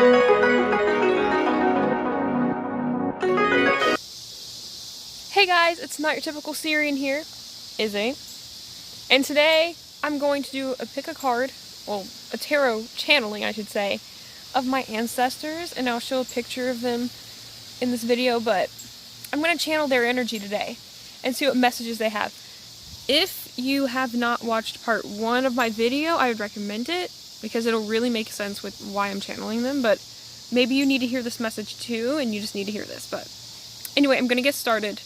Hey guys, it's not your typical Syrian here, Izzy. And today I'm going to do a pick a card, well, a tarot channeling I should say, of my ancestors, and I'll show a picture of them in this video, but I'm going to channel their energy today and see what messages they have. If you have not watched part 1 of my video, I would recommend it because it'll really make sense with why I'm channeling them, but maybe you need to hear this message too and you just need to hear this. But anyway, I'm going to get started.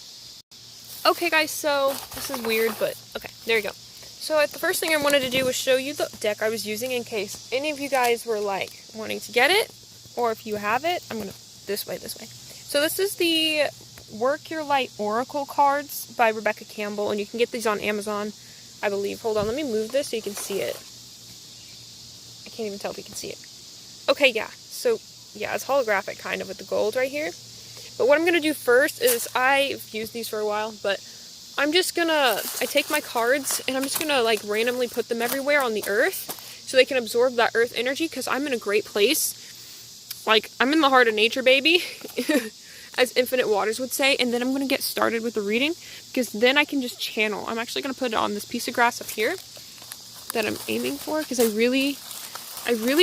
Okay guys, so this is weird, but okay, there you go. So the first thing I wanted to do was show you the deck I was using in case any of you guys were like wanting to get it, or if you have it, I'm gonna, this way. So this is the Work Your Light Oracle cards by Rebecca Campbell, and you can get these on Amazon, I believe. Hold on, let me move this so you can see it. I can't even tell if you can see it. Okay, yeah, so yeah, it's holographic kind of with the gold right here. But what I'm going to do first is, I've used these for a while, but I'm just going to, I take my cards and I'm just going to like randomly put them everywhere on the earth so they can absorb that earth energy, because I'm in a great place. Like, I'm in the heart of nature, baby, as Infinite Waters would say. And then I'm going to get started with the reading, because then I can just channel. I'm actually going to put it on this piece of grass up here that I'm aiming for, because I really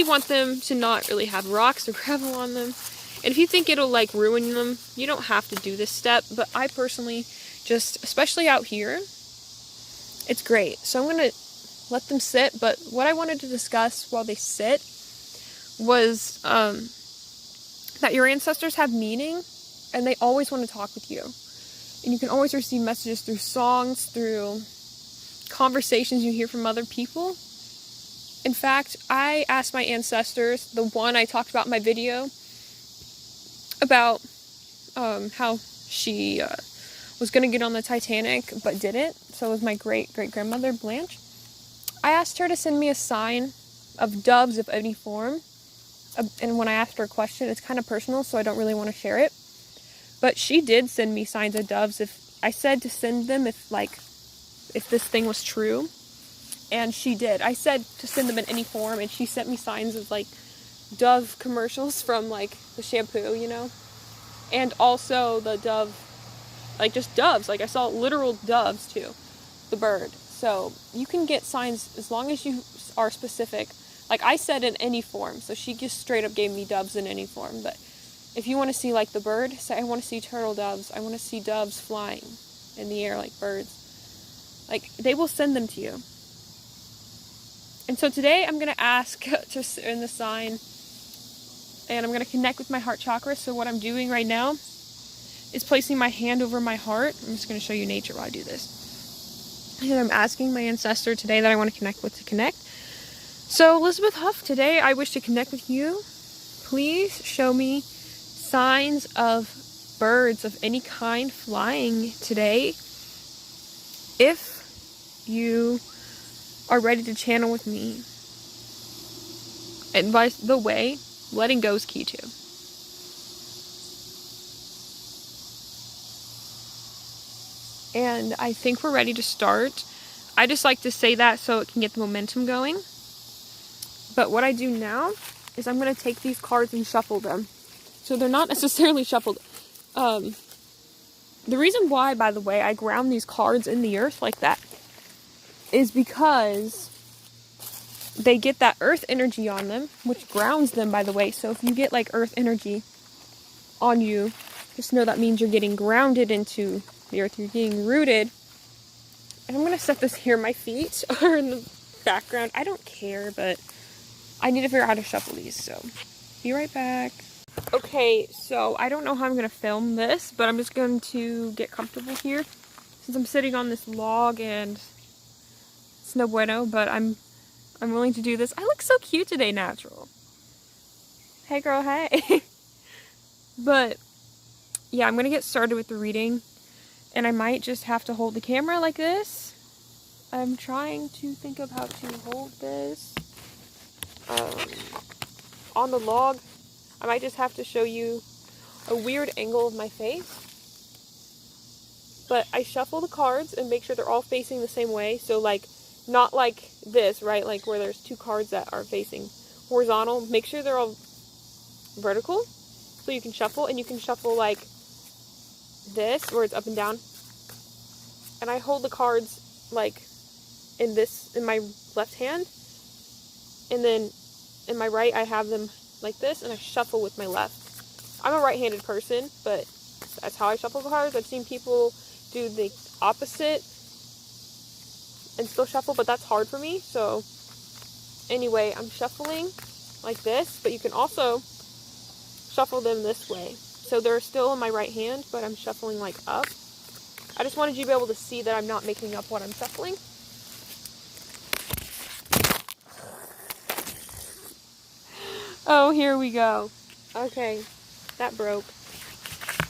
want them to not really have rocks or gravel on them. And if you think it'll like ruin them, you don't have to do this step, but I personally just, especially out here, it's great. So I'm going to let them sit, but what I wanted to discuss while they sit was that your ancestors have meaning and they always want to talk with you. And you can always receive messages through songs, through conversations you hear from other people. In fact, I asked my ancestors, the one I talked about in my video, about how she was going to get on the Titanic but didn't. So it was my great-great-grandmother, Blanche. I asked her to send me a sign of doves of any form. And when I asked her a question, it's kind of personal, so I don't really want to share it. But she did send me signs of doves. If I said to send them if this thing was true. And she did. I said to send them in any form, and she sent me signs of like Dove commercials from like the shampoo, you know, and also the Dove, like just doves, like I saw literal doves too, the bird. So you can get signs as long as you are specific. Like I said in any form, so she just straight up gave me doves in any form. But if you want to see like the bird, say I want to see turtle doves, I want to see doves flying in the air like birds, like they will send them to you. And so today I'm going to ask to send the sign, and I'm going to connect with my heart chakra. So what I'm doing right now is placing my hand over my heart. I'm just going to show you nature while I do this. And I'm asking my ancestor today that I want to connect with to connect. So Elizabeth Huff, today I wish to connect with you. Please show me signs of birds of any kind flying today. If you are ready to channel with me. And by the way, letting go is key too. And I think we're ready to start. I just like to say that so it can get the momentum going. But what I do now is I'm going to take these cards and shuffle them. So they're not necessarily shuffled. The reason why, by the way, I ground these cards in the earth like that is because they get that earth energy on them, which grounds them, by the way. So if you get like earth energy on you, just know that means you're getting grounded into the earth, you're getting rooted. And I'm going to set this here. My feet are in the background. I don't care, but I need to figure out how to shuffle these, so be right back. Okay, so I don't know how I'm going to film this, but I'm just going to get comfortable here since I'm sitting on this log and it's no bueno, but I'm willing to do this. I look so cute today, natural. Hey girl, hey. But yeah, I'm gonna get started with the reading, and I might just have to hold the camera like this. I'm trying to think of how to hold this on the log. I might just have to show you a weird angle of my face. But I shuffle the cards and make sure they're all facing the same way. So like, not like this, right? Like where there's two cards that are facing horizontal. Make sure they're all vertical, so you can shuffle, and you can shuffle like this, where it's up and down. And I hold the cards like in my left hand, and then in my right I have them like this, and I shuffle with my left. I'm a right-handed person, but that's how I shuffle cards. I've seen people do the opposite and still shuffle, but that's hard for me. So anyway, I'm shuffling like this, but you can also shuffle them this way. So they're still in my right hand, but I'm shuffling like up. I just wanted you to be able to see that I'm not making up what I'm shuffling. Oh, here we go. Okay, that broke.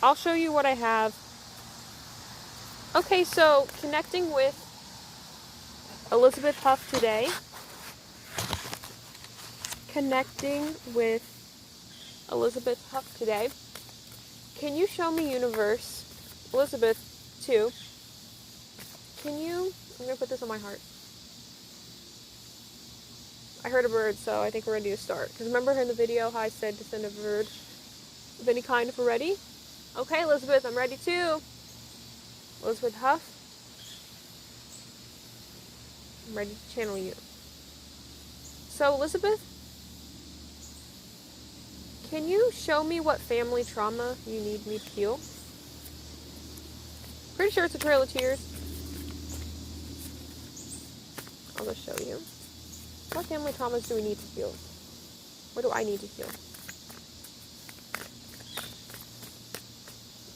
I'll show you what I have. Okay, so connecting with Elizabeth Huff today. Connecting with Elizabeth Huff today. Can you show me universe? Elizabeth, too. Can you... I'm going to put this on my heart. I heard a bird, so I think we're ready to start. Because remember in the video how I said to send a bird of any kind if we're ready? Okay, Elizabeth, I'm ready too. Elizabeth Huff. I'm ready to channel you. So, Elizabeth, can you show me what family trauma you need me to heal? Pretty sure it's a Trail of Tears. I'll just show you. What family traumas do we need to heal? What do I need to heal?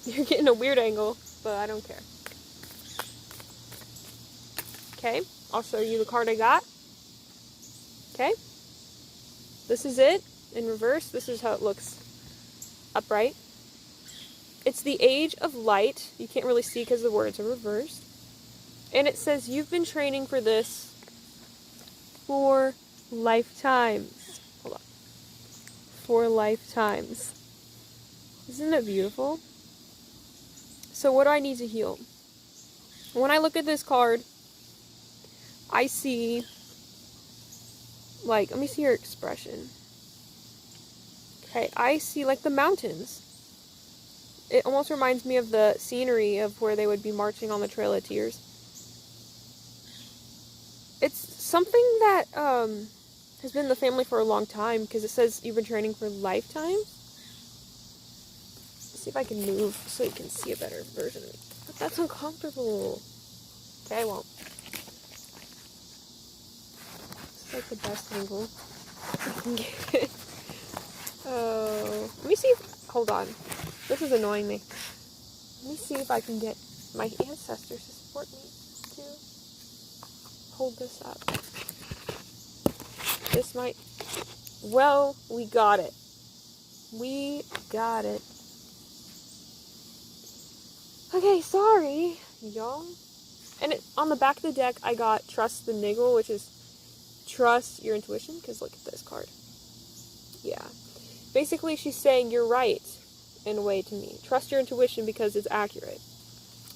You're getting a weird angle, but I don't care. Okay, I'll show you the card I got. Okay. This is it in reverse. This is how it looks upright. It's the Age of Light. You can't really see because the words are reversed. And it says, you've been training for this for lifetimes. Hold on. For lifetimes. Isn't it beautiful? So what do I need to heal? When I look at this card, I see, like, let me see your expression. Okay, I see, like, the mountains. It almost reminds me of the scenery of where they would be marching on the Trail of Tears. It's something that has been in the family for a long time, because it says you've been training for lifetimes. Let's see if I can move so you can see a better version of me. But that's uncomfortable. Okay, I won't. It's like the best angle I can get. Oh, let me see if, hold on. This is annoying me. Let me see if I can get my ancestors to support me to hold this up. This might... Well, we got it. We got it. Okay, sorry, y'all. And on the back of the deck, I got Trust the Niggle, which is trust your intuition, because look at this card. Yeah. Basically, she's saying you're right, in a way, to me. Trust your intuition because it's accurate.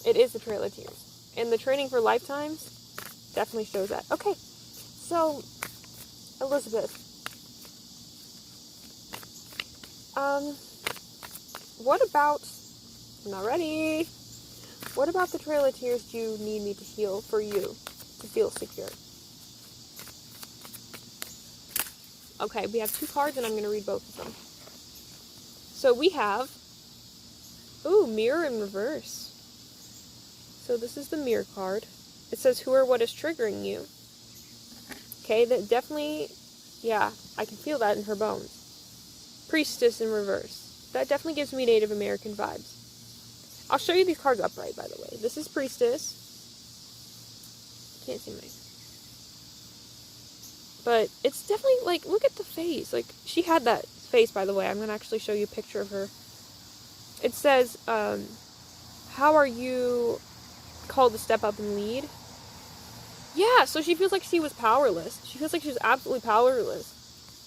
It is the Trail of Tears. And the training for lifetimes definitely shows that. Okay, so, Elizabeth. What about... I'm not ready. What about the Trail of Tears do you need me to heal for you to feel secure? Okay, we have two cards and I'm going to read both of them. So we have, ooh, Mirror in reverse. So this is the Mirror card. It says, who or what is triggering you? Okay, that definitely, yeah, I can feel that in her bones. Priestess in reverse. That definitely gives me Native American vibes. I'll show you these cards upright, by the way. This is Priestess. Can't see my... But it's definitely, like, look at the face. Like, she had that face, by the way. I'm going to actually show you a picture of her. It says, how are you called to step up and lead? Yeah, so she feels like she was powerless. She feels like she was absolutely powerless.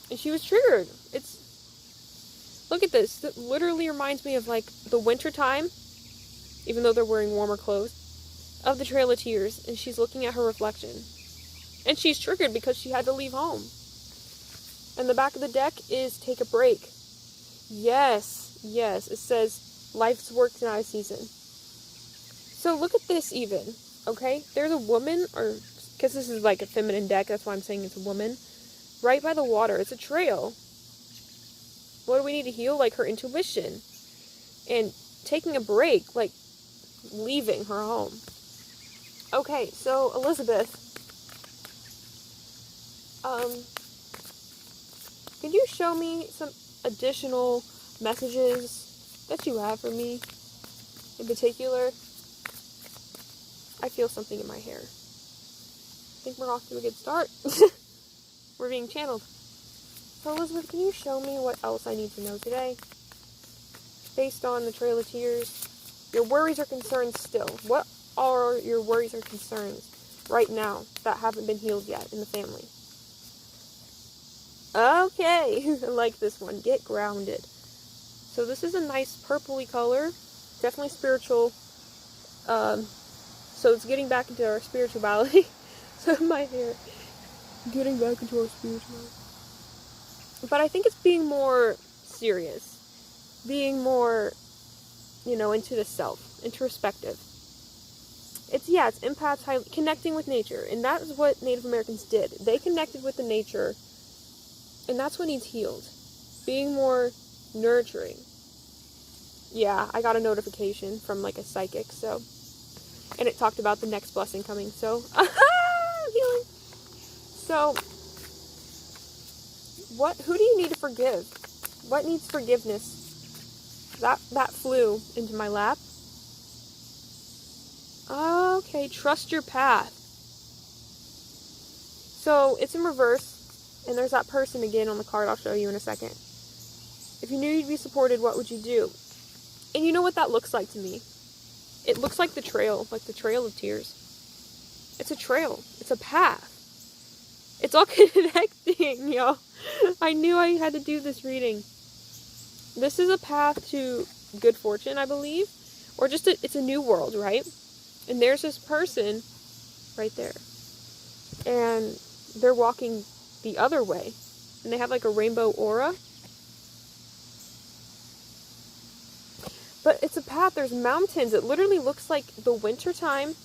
And she was triggered. It's... Look at this. It literally reminds me of, like, the winter time, even though they're wearing warmer clothes, of the Trail of Tears. And she's looking at her reflection. And she's triggered because she had to leave home. And the back of the deck is take a break. Yes, yes. It says life's work's not a season. So look at this even, okay? There's a woman, or because this is like a feminine deck, that's why I'm saying it's a woman, right by the water. It's a trail. What do we need to heal? Like her intuition. And taking a break, like leaving her home. Okay, so Elizabeth, can you show me some additional messages that you have for me? In particular, I feel something in my hair. I think we're off to a good start. We're being channeled. So Elizabeth, can you show me what else I need to know today? Based on the Trail of Tears, your worries or concerns still. What are your worries or concerns right now that haven't been healed yet in the family? Okay, I like this one. Get grounded. So this is a nice purpley color. Definitely spiritual. So it's getting back into our spirituality. So my hair. Getting back into our spirituality. But I think it's being more serious. Being more, into the self. Introspective. It's empaths, connecting with nature. And that is what Native Americans did. They connected with the nature. And that's what needs healed. Being more nurturing. Yeah, I got a notification from like a psychic, so. And it talked about the next blessing coming, so. Healing. So, who do you need to forgive? What needs forgiveness? That flew into my lap. Okay, trust your path. So, it's in reverse, and there's that person again on the card I'll show you in a second. If you knew you'd be supported, what would you do? And you know what that looks like to me? It looks like the Trail of Tears. It's a trail. It's a path. It's all connecting, yo. I knew I had to do this reading. This is a path to good fortune, I believe. Or just it's a new world, right? And there's this person right there. And they're walking the other way. And they have like a rainbow aura. But it's a path, there's mountains. It literally looks like the winter time.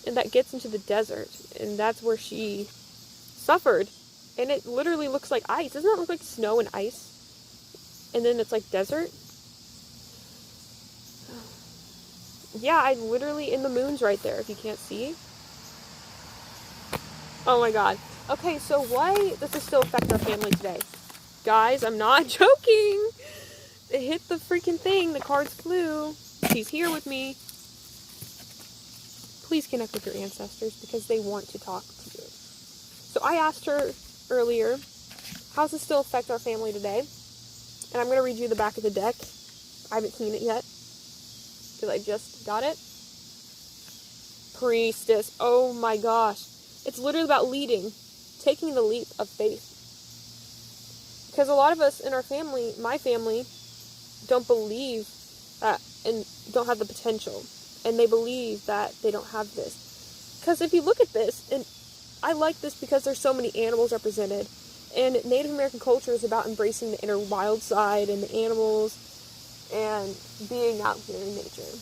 And that gets into the desert. And that's where she suffered. And it literally looks like ice. Doesn't that look like snow and ice? And then it's like desert. Yeah, I literally, in the moon's right there, if you can't see. Oh my god. Okay, so why does this still affect our family today? Guys, I'm not joking. It hit the freaking thing. The cards flew. She's here with me. Please connect with your ancestors because they want to talk to you. So I asked her earlier, how does this still affect our family today? And I'm going to read you the back of the deck. I haven't seen it yet because I just got it. Priestess. Oh my gosh. It's literally about leading. Taking the leap of faith. Because a lot of us in our family, my family, don't believe that and don't have the potential. And they believe that they don't have this. Because if you look at this, and I like this because there's so many animals represented. And Native American culture is about embracing the inner wild side and the animals and being out here in nature.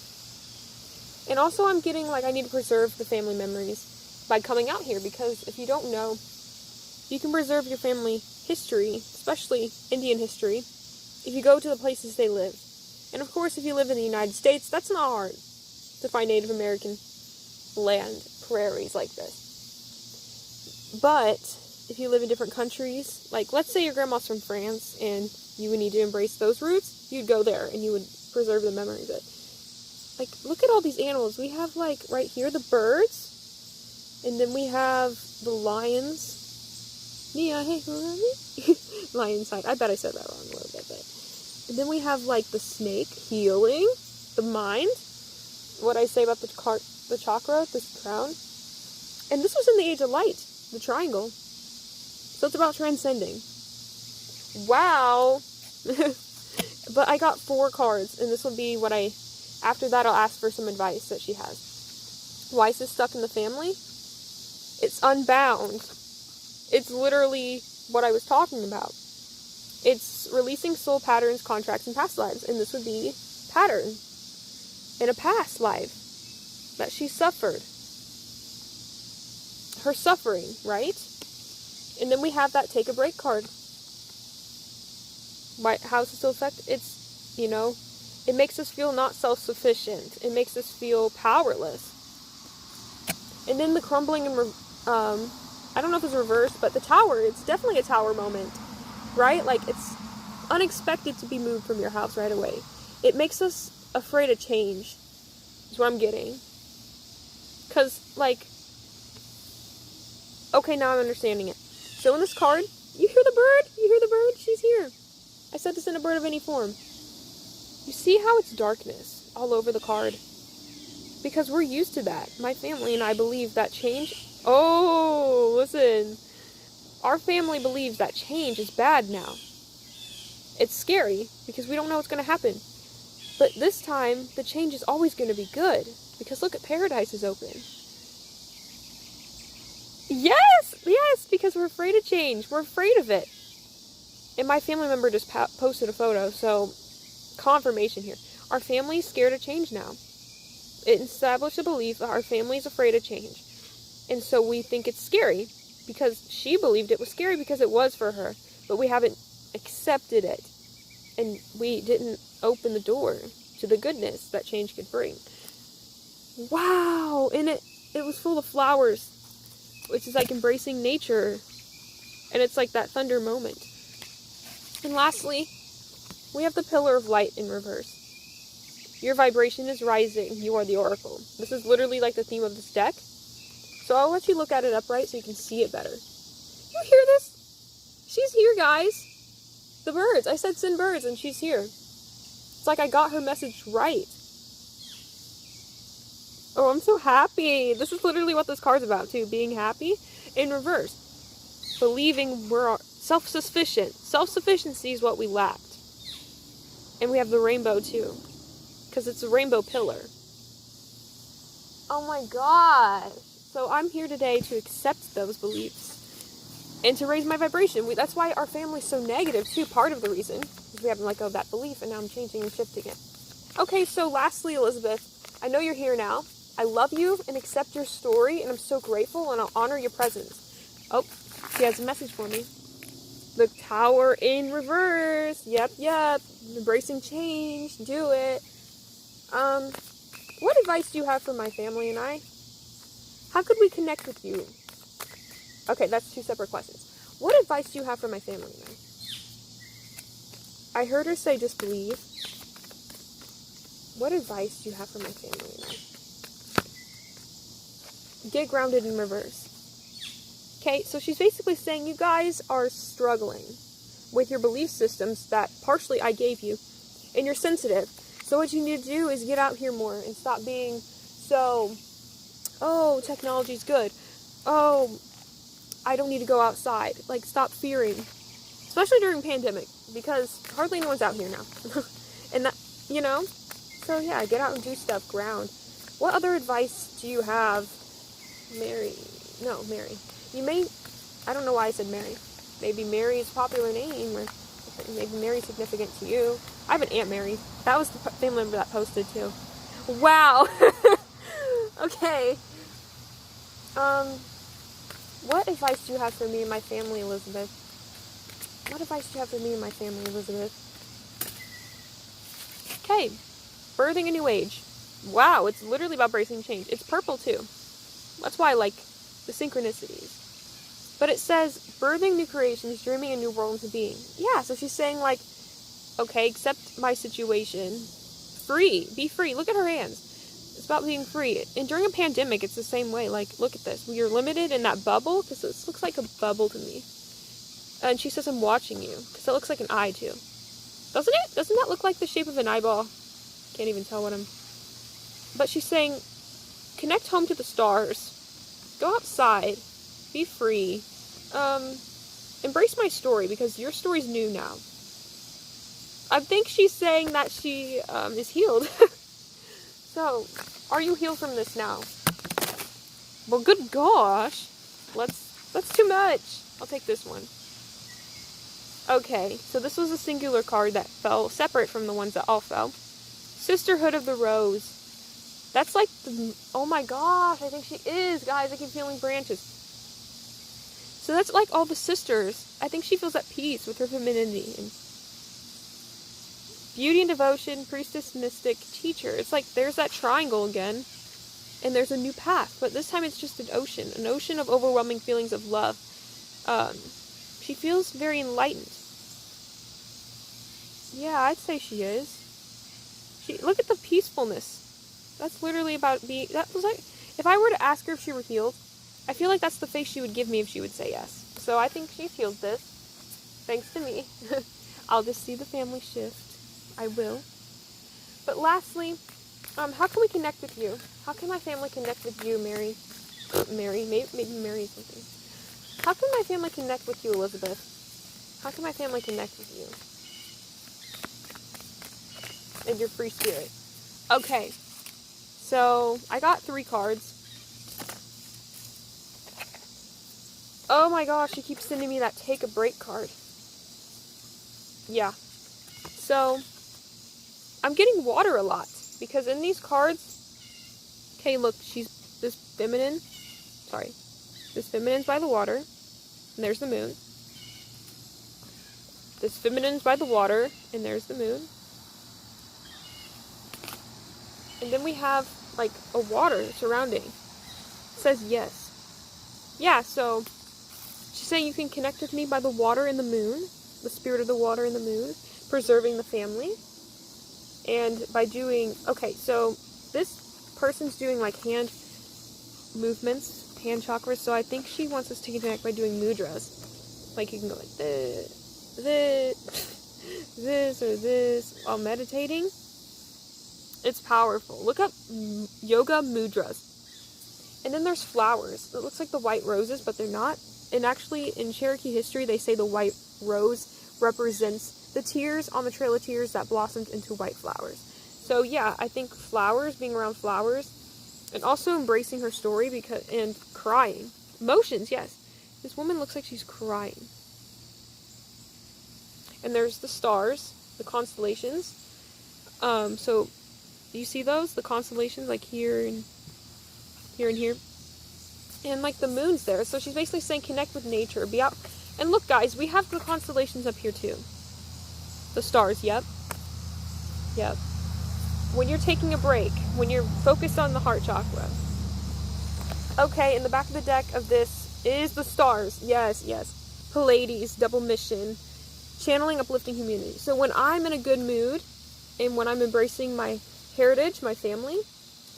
And also I'm getting like I need to preserve the family memories by coming out here because if you don't know, you can preserve your family history, especially Indian history, if you go to the places they lived. And of course, if you live in the United States, that's not hard to find Native American land, prairies like this. But if you live in different countries, like let's say your grandma's from France and you would need to embrace those roots, you'd go there and you would preserve the memory of it. Like, look at all these animals. We have, like, right here, the birds. And then we have the lions. Lion side. I bet I said that wrong a little bit. But. And then we have, like, the snake, healing, the mind. What I say about the chakra, this crown. And this was in the Age of Light, the triangle. So it's about transcending. Wow. But I got 4 cards, and this will be what after that, I'll ask for some advice that she has. Why is this stuck in the family? It's unbound. It's literally what I was talking about. It's releasing soul patterns, contracts, and past lives. And this would be pattern in a past life that she suffered. Her suffering, right? And then we have that take a break card. How does it still affect? It's, it makes us feel not self-sufficient. It makes us feel powerless. And then the crumbling and, I don't know if it's reversed, but the tower, it's definitely a tower moment, right? Like, it's unexpected to be moved from your house right away. It makes us afraid of change, is what I'm getting. Because, like, okay, now I'm understanding it. So in this card, you hear the bird? You hear the bird? She's here. I said this in a bird of any form. You see how it's darkness all over the card? Because we're used to that. My family and I believe that change... Oh, listen. Our family believes that change is bad now. It's scary because we don't know what's going to happen. But this time, the change is always going to be good. Because look, paradise is open. Yes, because we're afraid of change. We're afraid of it. And my family member just posted a photo, so confirmation here. Our family's scared of change now. It established a belief that our family's afraid of change. And so we think it's scary because she believed it was scary because it was for her. But we haven't accepted it. And we didn't open the door to the goodness that change could bring. Wow! And it was full of flowers, which is like embracing nature. And it's like that thunder moment. And lastly, we have the Pillar of Light in reverse. Your vibration is rising. You are the Oracle. This is literally like the theme of this deck. So I'll let you look at it upright so you can see it better. You hear this? She's here, guys. The birds. I said send birds and she's here. It's like I got her message right. Oh, I'm so happy. This is literally what this card's about, too. Being happy in reverse. Believing we're self-sufficient. Self-sufficiency is what we lacked. And we have the rainbow, too. Because it's a rainbow pillar. Oh my gosh. So I'm here today to accept those beliefs. And to raise my vibration. That's why our family's so negative, too. Part of the reason. Because we haven't let go of that belief, and now I'm changing and shifting it. Okay, so lastly, Elizabeth, I know you're here now. I love you and accept your story, and I'm so grateful, and I'll honor your presence. Oh, she has a message for me. The Tower in reverse. Yep. Embracing change. Do it. What advice do you have for my family and I? How could we connect with you? Okay, that's two separate questions. What advice do you have for my family and I? I heard her say just believe. What advice do you have for my family and I? Get grounded in reverse. Okay, so she's basically saying you guys are struggling with your belief systems that partially I gave you, and you're sensitive. So what you need to do is get out here more and stop being so, oh, technology's good. Oh, I don't need to go outside. Like, stop fearing. Especially during pandemic, because hardly anyone's out here now. And that, So yeah, get out and do stuff, ground. What other advice do you have? Mary. You may, I don't know why I said Mary. Maybe Mary is a popular name, or maybe Mary's significant to you. I have an Aunt Mary. That was the family member that posted too. Wow. Okay. What advice do you have for me and my family, Elizabeth? What advice do you have for me and my family, Elizabeth? Okay. Birthing a new age. Wow, it's literally about bracing change. It's purple too. That's why I like the synchronicities. But it says, birthing new creations, dreaming a new world into being. Yeah, so she's saying like, okay, accept my situation. Free. Be free. Look at her hands. It's about being free. And during a pandemic, it's the same way. Like, look at this. You're limited in that bubble, because this looks like a bubble to me. And she says, I'm watching you, because it looks like an eye too. Doesn't it? Doesn't that look like the shape of an eyeball? Can't even tell what I'm... But she's saying, connect home to the stars. Go outside. Be free. Embrace my story, because your story's new now. I think she's saying that she is healed. So, are you healed from this now? Well, good gosh. That's too much. I'll take this one. Okay, so this was a singular card that fell separate from the ones that all fell. Sisterhood of the Rose. That's like the, oh my gosh, I think she is, guys. I keep feeling branches. So that's like all the sisters. I think she feels at peace with her femininity. And beauty and devotion, priestess, mystic, teacher. It's like there's that triangle again. And there's a new path. But this time it's just an ocean of overwhelming feelings of love. She feels very enlightened. Yeah, I'd say she is. Look at the peacefulness. That's literally about being... That was like... If I were to ask her if she were healed, I feel like that's the face she would give me if she would say yes. So I think she's healed this. Thanks to me. I'll just see the family shift. I will. But lastly, how can we connect with you? How can my family connect with you, Mary? Mary? Maybe Mary something. How can my family connect with you, Elizabeth? How can my family connect with you? And your free spirit. Okay. So, I got 3 cards. Oh my gosh, she keeps sending me that take a break card. Yeah. So, I'm getting water a lot. Because in these cards... Okay, look, she's this feminine. Sorry. This feminine's by the water. And there's the moon. This feminine's by the water. And there's the moon. And then we have, like, a water surrounding. It says yes. Yeah, so... She's saying you can connect with me by the water and the moon. The spirit of the water and the moon. Preserving the family. And by doing... Okay, so this person's doing, like, hand movements, hand chakras. So I think she wants us to connect by doing mudras. Like, you can go like this, this, or this while meditating. It's powerful. Look up yoga mudras. And then there's flowers. It looks like the white roses, but they're not. And actually, in Cherokee history, they say the white rose represents the tears on the Trail of Tears that blossomed into white flowers. So yeah, I think flowers, being around flowers, and also embracing her story and crying. Emotions, yes. This woman looks like she's crying. And there's the stars, the constellations. So do you see those? The constellations, like here and here and here. And like the moon's there. So she's basically saying connect with nature. Be out. And look, guys, we have the constellations up here too. The stars, yep. Yep. When you're taking a break, when you're focused on the heart chakra. Okay, in the back of the deck of this is the stars. Yes, yes. Pleiades, double mission, channeling, uplifting humanity. So when I'm in a good mood, and when I'm embracing my heritage, my family,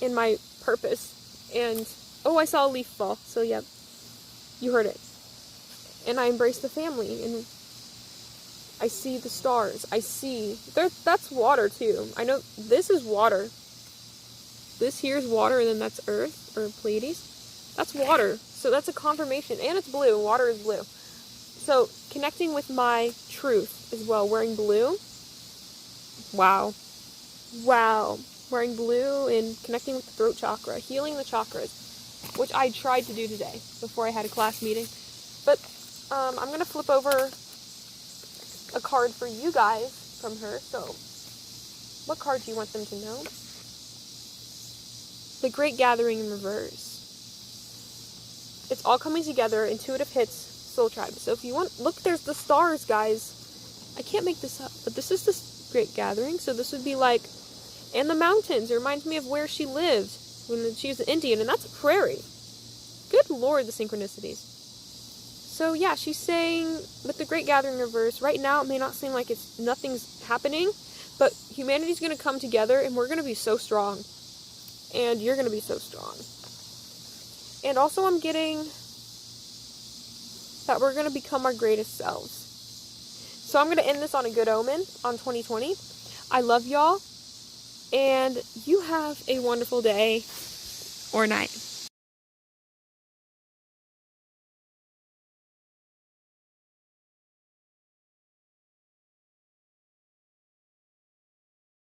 and my purpose, and, oh, I saw a leaf fall, so yep, you heard it. And I embrace the family, and I see the stars. I see, that's water too. I know this is water. This here is water, and then that's Earth, or Pleiades. That's water. So that's a confirmation. And it's blue. Water is blue. So connecting with my truth as well. Wearing blue. Wow. Wow. Wearing blue and connecting with the throat chakra. Healing the chakras. Which I tried to do today before I had a class meeting. But I'm going to flip over a card for you guys from her. So what card do you want them to know? The Great Gathering in reverse. It's all coming together. Intuitive hits, Soul Tribe. So if you want, look, there's the stars, guys. I can't make this up, but this is the Great Gathering. So this would be like, and the mountains. It reminds me of where she lived when she was an Indian, and that's a prairie. Good Lord, the synchronicities. So yeah, she's saying with the Great Gathering in reverse, right now it may not seem like nothing's happening, but humanity's going to come together, and we're going to be so strong. And you're going to be so strong. And also I'm getting that we're going to become our greatest selves. So I'm going to end this on a good omen on 2020. I love y'all. And you have a wonderful day or night.